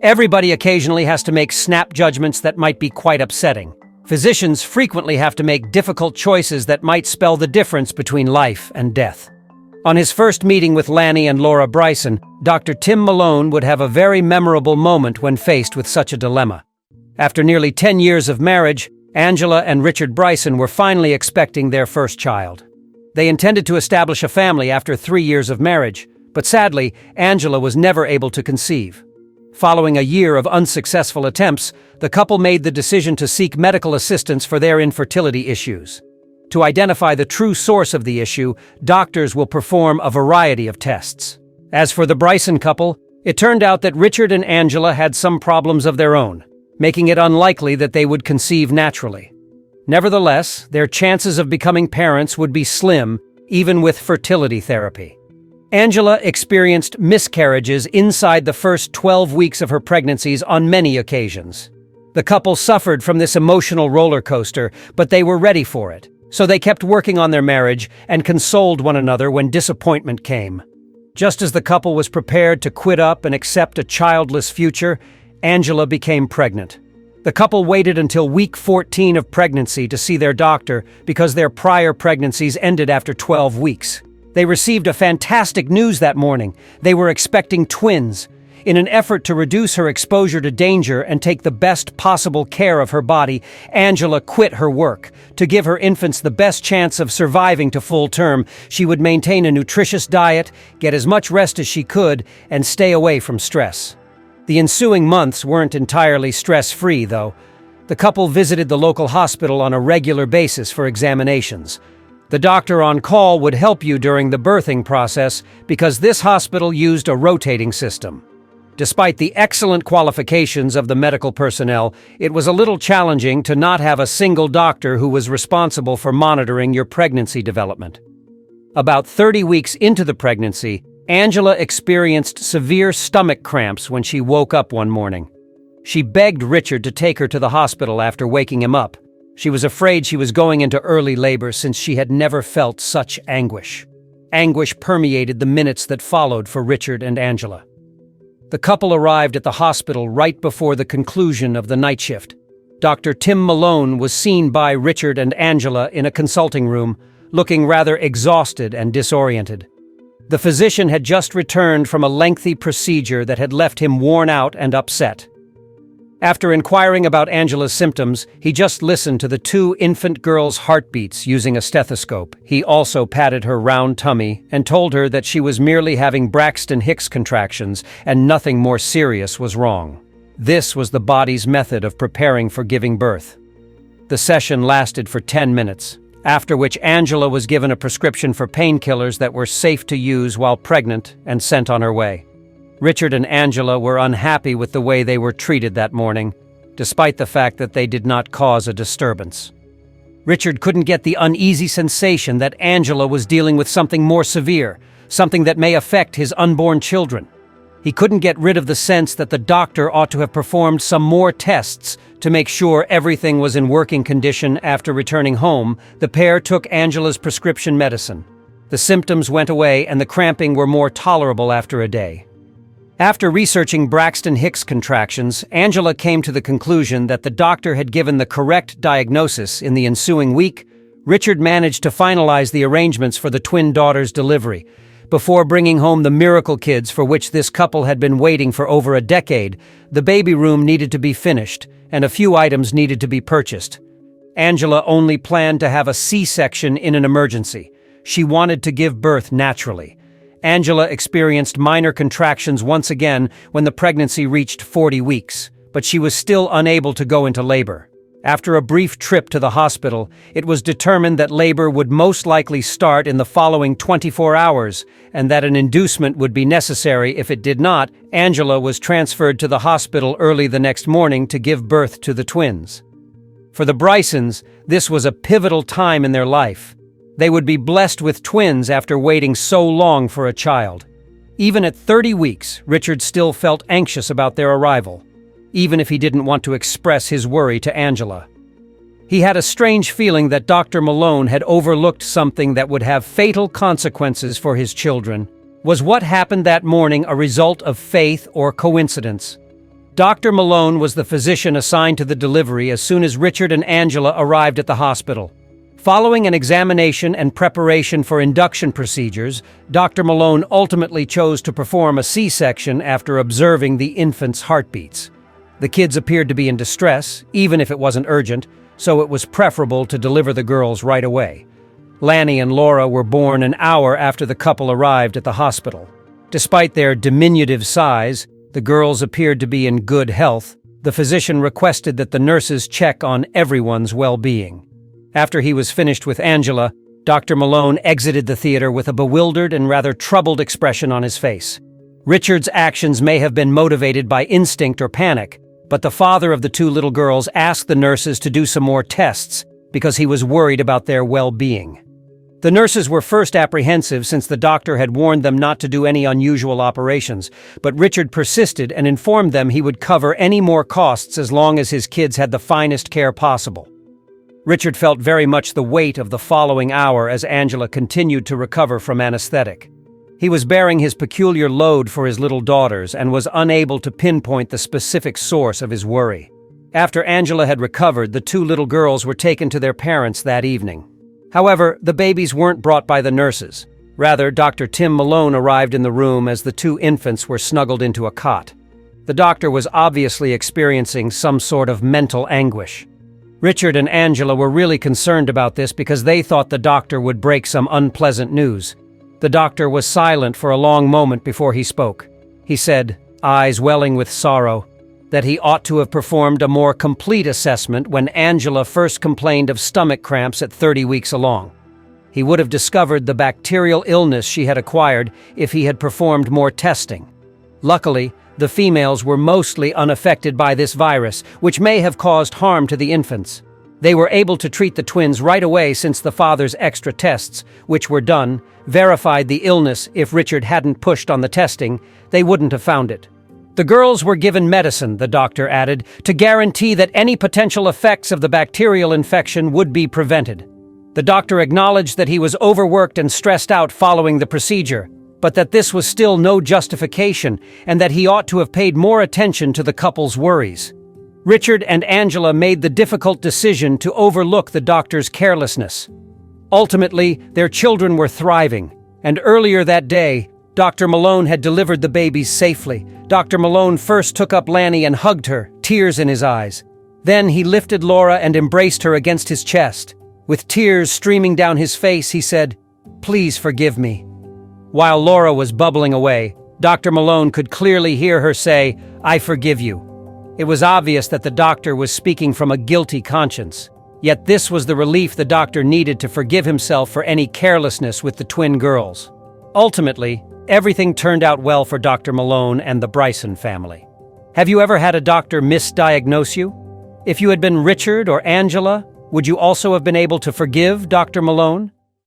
Everybody occasionally has to make snap judgments that might be quite upsetting. Physicians frequently have to make difficult choices that might spell the difference between life and death. On his first meeting with Lanny and Laura Bryson, Dr. Tim Malone would have a very memorable moment when faced with such a dilemma. After nearly 10 years of marriage, Angela and Richard Bryson were finally expecting their first child. They intended to establish a family after 3 years of marriage, but sadly, Angela was never able to conceive. Following a year of unsuccessful attempts, the couple made the decision to seek medical assistance for their infertility issues. To identify the true source of the issue, doctors will perform a variety of tests. As for the Bryson couple, it turned out that Richard and Angela had some problems of their own, making it unlikely that they would conceive naturally. Nevertheless, their chances of becoming parents would be slim, even with fertility therapy. Angela experienced miscarriages inside the first 12 weeks of her pregnancies on many occasions. The couple suffered from this emotional roller coaster, but they were ready for it, so they kept working on their marriage and consoled one another when disappointment came. Just as the couple was prepared to quit up and accept a childless future, Angela became pregnant. The couple waited until week 14 of pregnancy to see their doctor because their prior pregnancies ended after 12 weeks. They received a fantastic news that morning. They were expecting twins. In an effort to reduce her exposure to danger and take the best possible care of her body, Angela quit her work. To give her infants the best chance of surviving to full term, she would maintain a nutritious diet, get as much rest as she could, and stay away from stress. The ensuing months weren't entirely stress-free, though. The couple visited the local hospital on a regular basis for examinations. The doctor on call would help you during the birthing process because this hospital used a rotating system. Despite the excellent qualifications of the medical personnel, it was a little challenging to not have a single doctor who was responsible for monitoring your pregnancy development. About 30 weeks into the pregnancy, Angela experienced severe stomach cramps when she woke up one morning. She begged Richard to take her to the hospital after waking him up. She was afraid she was going into early labor since she had never felt such anguish. Anguish permeated the minutes that followed for Richard and Angela. The couple arrived at the hospital right before the conclusion of the night shift. Dr. Tim Malone was seen by Richard and Angela in a consulting room, looking rather exhausted and disoriented. The physician had just returned from a lengthy procedure that had left him worn out and upset. After inquiring about Angela's symptoms, he just listened to the 2 infant girls' heartbeats using a stethoscope. He also patted her round tummy and told her that she was merely having Braxton Hicks contractions and nothing more serious was wrong. This was the body's method of preparing for giving birth. The session lasted for 10 minutes, after which Angela was given a prescription for painkillers that were safe to use while pregnant and sent on her way. Richard and Angela were unhappy with the way they were treated that morning, despite the fact that they did not cause a disturbance. Richard couldn't get the uneasy sensation that Angela was dealing with something more severe, something that may affect his unborn children. He couldn't get rid of the sense that the doctor ought to have performed some more tests to make sure everything was in working condition. After returning home, the pair took Angela's prescription medicine. The symptoms went away and the cramping were more tolerable after a day. After researching Braxton Hicks contractions, Angela came to the conclusion that the doctor had given the correct diagnosis. In the ensuing week, Richard managed to finalize the arrangements for the twin daughters' delivery. Before bringing home the miracle kids for which this couple had been waiting for over a decade, the baby room needed to be finished, and a few items needed to be purchased. Angela only planned to have a C-section in an emergency. She wanted to give birth naturally. Angela experienced minor contractions once again when the pregnancy reached 40 weeks, but she was still unable to go into labor. After a brief trip to the hospital, it was determined that labor would most likely start in the following 24 hours, and that an inducement would be necessary. If it did not, Angela was transferred to the hospital early the next morning to give birth to the twins. For the Brysons, this was a pivotal time in their life. They would be blessed with twins after waiting so long for a child. Even at 30 weeks, Richard still felt anxious about their arrival, even if he didn't want to express his worry to Angela. He had a strange feeling that Dr. Malone had overlooked something that would have fatal consequences for his children. Was what happened that morning a result of faith or coincidence? Dr. Malone was the physician assigned to the delivery as soon as Richard and Angela arrived at the hospital. Following an examination and preparation for induction procedures, Dr. Malone ultimately chose to perform a C-section after observing the infant's heartbeats. The kids appeared to be in distress, even if it wasn't urgent, so it was preferable to deliver the girls right away. Lanny and Laura were born an hour after the couple arrived at the hospital. Despite their diminutive size, the girls appeared to be in good health. The physician requested that the nurses check on everyone's well-being. After he was finished with Angela, Dr. Malone exited the theater with a bewildered and rather troubled expression on his face. Richard's actions may have been motivated by instinct or panic, but the father of the two little girls asked the nurses to do some more tests because he was worried about their well-being. The nurses were first apprehensive since the doctor had warned them not to do any unusual operations, but Richard persisted and informed them he would cover any more costs as long as his kids had the finest care possible. Richard felt very much the weight of the following hour as Angela continued to recover from anesthetic. He was bearing his peculiar load for his little daughters and was unable to pinpoint the specific source of his worry. After Angela had recovered, the two little girls were taken to their parents that evening. However, the babies weren't brought by the nurses. Rather, Dr. Tim Malone arrived in the room as the two infants were snuggled into a cot. The doctor was obviously experiencing some sort of mental anguish. Richard and Angela were really concerned about this because they thought the doctor would break some unpleasant news. The doctor was silent for a long moment before he spoke. He said, eyes welling with sorrow, that he ought to have performed a more complete assessment when Angela first complained of stomach cramps at 30 weeks along. He would have discovered the bacterial illness she had acquired if he had performed more testing. Luckily, the females were mostly unaffected by this virus, which may have caused harm to the infants. They were able to treat the twins right away since the father's extra tests, which were done, verified the illness. If Richard hadn't pushed on the testing, they wouldn't have found it. The girls were given medicine, the doctor added, to guarantee that any potential effects of the bacterial infection would be prevented. The doctor acknowledged that he was overworked and stressed out following the procedure, but that this was still no justification and that he ought to have paid more attention to the couple's worries. Richard and Angela made the difficult decision to overlook the doctor's carelessness. Ultimately, their children were thriving, and earlier that day, Dr. Malone had delivered the babies safely. Dr. Malone first took up Lanny and hugged her, tears in his eyes. Then he lifted Laura and embraced her against his chest. With tears streaming down his face, he said, "Please forgive me." While Laura was bubbling away, Dr. Malone could clearly hear her say, "I forgive you." It was obvious that the doctor was speaking from a guilty conscience. Yet this was the relief the doctor needed to forgive himself for any carelessness with the twin girls. Ultimately, everything turned out well for Dr. Malone and the Bryson family. Have you ever had a doctor misdiagnose you? If you had been Richard or Angela, would you also have been able to forgive Dr. Malone?